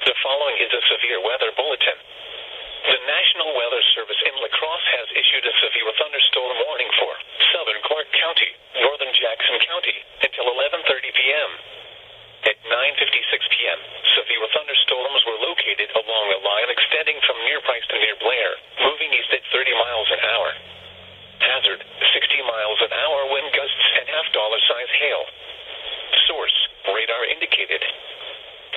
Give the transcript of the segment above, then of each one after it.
The following is a severe weather bulletin. The National Weather Service in La Crosse has issued a severe thunderstorm warning for southern Clark County, northern Jackson County, until 11:30 p.m. At 9:56 p.m., severe thunderstorms were located along a line extending from near Price to near Blair, moving east at 30 miles an hour. Hazard, 60 miles an hour wind gusts and half-dollar-size hail. Source, radar indicated.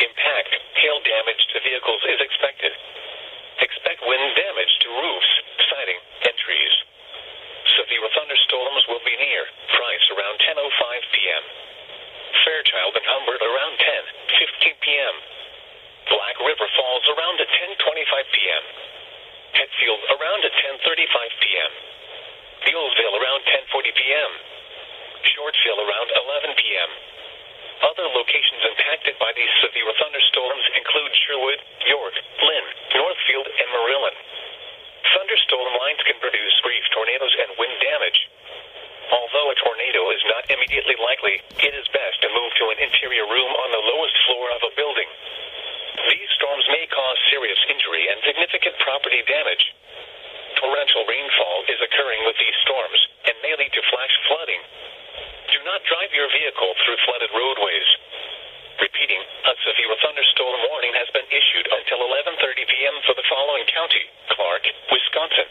Impact, hail damage to vehicles is expected. Expect wind damage to roofs, siding, and trees. Severe thunderstorms will be near Price around 10:05 p.m. Fairchild and Humbert around 10:15 p.m. Black River Falls around at 10:25 p.m. Hetfield around at 10:35 p.m. Buellsville around 10:40 p.m. Shortville around 11 p.m. Other locations impacted by these severe thunderstorms include Sherwood, York, Lynn, Northfield, and Marilyn. Thunderstorm lines can produce brief tornadoes and wind damage. Although a tornado is not immediately likely, it is best to move to an interior room on the lowest floor of a building. These storms may cause serious injury and significant property damage. Torrential rainfall is occurring with these storms and may lead to flash flooding. Do not drive your vehicle through flooded roadways. Repeating, a severe thunderstorm warning has been issued until 11:30 p.m. for the following county: Clark, Wisconsin.